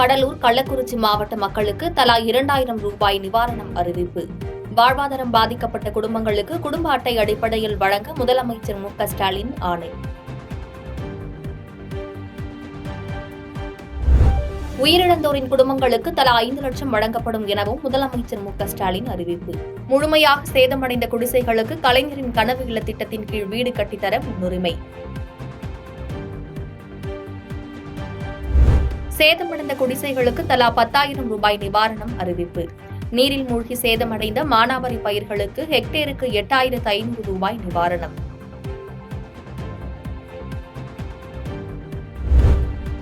கடலூர், கள்ளக்குறிச்சி மாவட்ட மக்களுக்கு தலா 2000 ரூபாய் நிவாரணம் அறிவிப்பு. வாழ்வாதாரம் பாதிக்கப்பட்ட குடும்பங்களுக்கு குடும்ப அட்டை அடிப்படையில் வழங்க முதலமைச்சர் மு.க.ஸ்டாலின் ஆணை. உயிரிழந்தோரின் குடும்பங்களுக்கு தலா 5 லட்சம் வழங்கப்படும் எனவும் முதலமைச்சர் மு.க.ஸ்டாலின் அறிவிப்பு. முழுமையாக சேதமடைந்த குடிசைகளுக்கு கலைஞரின் கனவு இல்ல திட்டத்தின் கீழ் வீடு கட்டித்தர முன்னுரிமை. சேதமடைந்த குடிசைகளுக்கு தலா 10,000 ரூபாய் நிவாரணம் அறிவிப்பு. நீரில் மூழ்கி சேதமடைந்த மானாவாரி பயிர்களுக்கு ஹெக்டேருக்கு 8,500 ரூபாய் நிவாரணம்.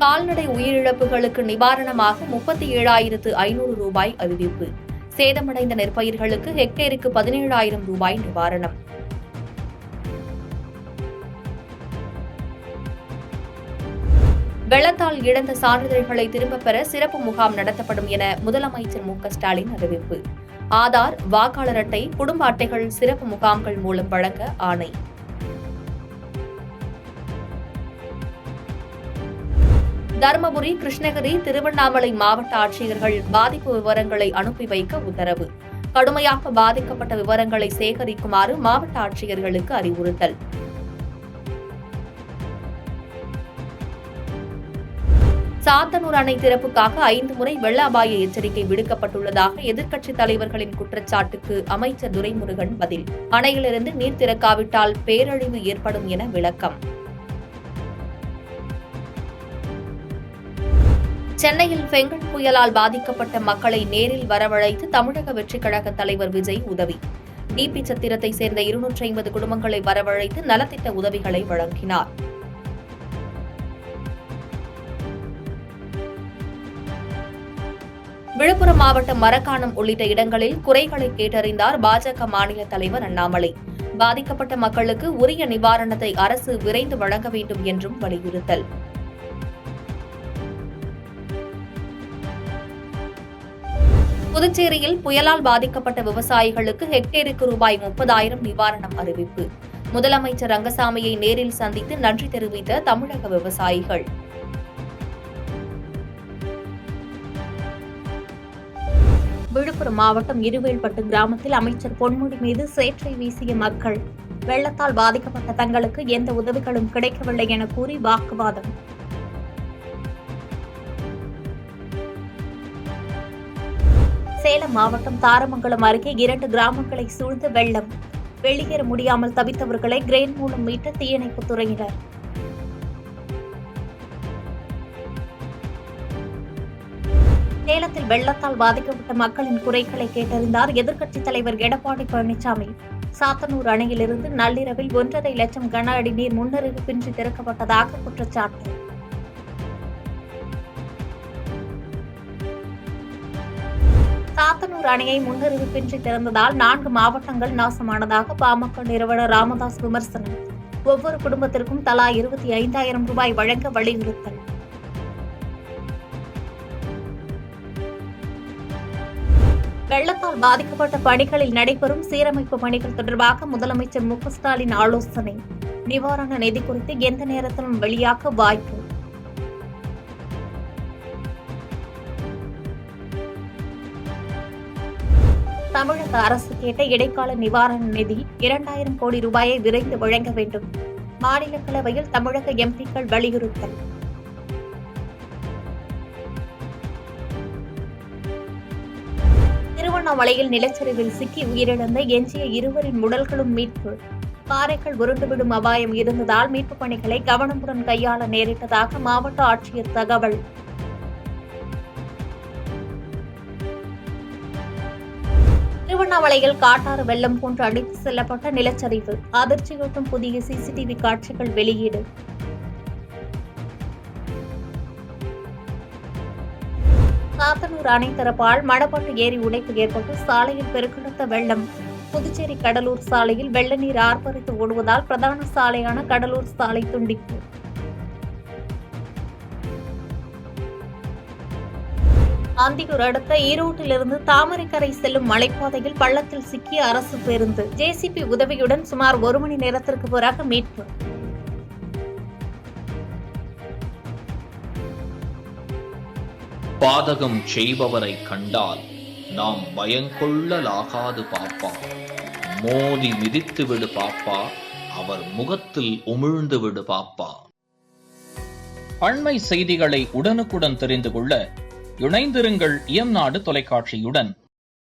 கால்நடை உயிரிழப்புகளுக்கு நிவாரணமாக 37,500 ரூபாய் அறிவிப்பு. சேதமடைந்த நெற்பயிர்களுக்கு ஹெக்டேருக்கு 17,000 ரூபாய் நிவாரணம். வெள்ளத்தால் இழந்த சான்றிதழ்களை திரும்பப் பெற சிறப்பு முகாம் நடத்தப்படும் என முதலமைச்சர் மு.க.ஸ்டாலின் அறிவிப்பு. ஆதார், வாக்காளர் அட்டை, குடும்ப அட்டைகள் சிறப்பு முகாம்கள் மூலம் வழங்க ஆணை. தருமபுரி, கிருஷ்ணகிரி, திருவண்ணாமலை மாவட்ட ஆட்சியர்கள் பாதிப்பு விவரங்களை அனுப்பி வைக்க உத்தரவு. கடுமையாக பாதிக்கப்பட்ட விவரங்களை சேகரிக்குமாறு மாவட்ட ஆட்சியர்களுக்கு அறிவுறுத்தல். சாத்தனூர் அணை திறப்புக்காக 5 முறை வெள்ள அபாய எச்சரிக்கை விடுக்கப்பட்டுள்ளதாக எதிர்க்கட்சித் தலைவர்களின் குற்றச்சாட்டுக்கு அமைச்சர் துரைமுருகன் பதில். அணையிலிருந்து நீர் திறக்காவிட்டால் பேரழிவு ஏற்படும் என விளக்கம். சென்னையில் பெங்கல் புயலால் பாதிக்கப்பட்ட மக்களை நேரில் வரவழைத்து தமிழக வெற்றிக் கழக தலைவர் விஜய் உதவி. டிபி சத்திரத்தை சேர்ந்த 250 குடும்பங்களை வரவழைத்து நலத்திட்ட உதவிகளை வழங்கினார். விழுப்புரம் மாவட்டம் மரக்காணம் உள்ளிட்ட இடங்களில் குறைகளை கேட்டறிந்தார் பாஜக மாநில தலைவர் அண்ணாமலை. பாதிக்கப்பட்ட மக்களுக்கு உரிய நிவாரணத்தை அரசு விரைந்து வழங்க வேண்டும் என்றும் வலியுறுத்தல். புதுச்சேரியில் புயலால் பாதிக்கப்பட்ட விவசாயிகளுக்கு ஹெக்டேருக்கு ரூபாய் 30,000 நிவாரணம் அறிவிப்பு. முதலமைச்சர் ரங்கசாமியை நேரில் சந்தித்து நன்றி தெரிவித்த தமிழக விவசாயிகள். விழுப்புரம் மாவட்டம் இருவேல்பட்டு கிராமத்தில் அமைச்சர் பொன்முடி மீது சேற்றை வீசிய மக்கள். வெள்ளத்தால் பாதிக்கப்பட்ட தங்களுக்கு எந்த உதவிகளும் கிடைக்கவில்லை என கூறி வாக்குவாதம். சேலம் மாவட்டம் தாரமங்கலம் அருகே 2 கிராமங்களை சூழ்ந்த வெள்ளம். வெளியேற முடியாமல் தவித்தவர்களை கிரேன் மூலம் மீட்ட தீயணைப்புத் துறையினர். சேலத்தில் வெள்ளத்தால் பாதிக்கப்பட்ட மக்களின் குறைகளை கேட்டறிந்தார் எதிர்க்கட்சித் தலைவர் எடப்பாடி பழனிசாமி. சாத்தனூர் அணையிலிருந்து நள்ளிரவில் 1.5 லட்சம் கன அடி நீர் முன்னறிவிப்பின்றி திறக்கப்பட்டதாக குற்றச்சாட்டு. சாத்தனூர் அணையை முன்னறிவிப்பின்றி திறந்ததால் 4 மாவட்டங்கள் நாசமானதாக பாமக நிறுவனர் ராமதாஸ் விமர்சனம். ஒவ்வொரு குடும்பத்திற்கும் தலா 25,000 ரூபாய் வழங்க வலியுறுத்தல். வெள்ளத்தால் பாதிக்கப்பட்ட பணிகளில் நடைபெறும் சீரமைப்பு பணிகள் தொடர்பாக முதலமைச்சர் மு.க.ஸ்டாலின் ஆலோசனை. நிவாரண நிதி குறித்து எந்த நேரத்திலும் வெளியாக வாய்ப்பு. தமிழக அரசு கேட்ட இடைக்கால நிவாரண நிதி 2,000 கோடி ரூபாயை விரைந்து வழங்க வேண்டும். மாநிலங்களவையில் தமிழக எம்பிக்கள் வலியுறுத்தல். திருவண்ணாமலையில் நிலச்சரிவில் சிக்கி உயிரிழந்த எஞ்சிய 2 உடல்களும் மீட்பு. பாறைகள் உருண்டுவிடும் அபாயம் இருந்ததால் மீட்புப் பணிகளை கவனமுடன் கையாள நேரிட்டதாக மாவட்ட ஆட்சியர் தகவல். திருவண்ணாமலையில் காட்டாறு வெள்ளம் போன்று அடித்து செல்லப்பட்ட நிலச்சரிவு. அதிர்ச்சியூட்டும் புதிய சிசிடிவி காட்சிகள் வெளியீடு. சாத்தனூர் அணை திறப்பால் மணப்பாட்டு ஏரி உடைப்பு ஏற்பட்டு சாலையில் பெருக்கெடுத்த வெள்ளம். புதுச்சேரி கடலூர் சாலையில் வெள்ள நீர் ஆர்ப்பரித்து ஓடுவதால் பிரதான சாலையான கடலூர் சாலை துண்டிப்பு. அந்தியூர் அடுத்த ஈரோட்டிலிருந்து தாமரைக்கரை செல்லும் மலைப்பாதையில் பள்ளத்தில் சிக்கிய அரசு பேருந்து. ஜேசிபி உதவியுடன் சுமார் 1 மணி நேரத்திற்கு பிறகு மீட்பு. பாதகம் செய்பவரை கண்டால் நாம் பயங்கொள்ளலாகாது பாப்பா. மோதி மிதித்து விடு பாப்பா, அவர் முகத்தில் உமிழ்ந்து விடு பாப்பா. அண்மை செய்திகளை உடனுக்குடன் தெரிந்து கொள்ள இணைந்திருங்கள் இயம்நாடு தொலைக்காட்சியுடன்.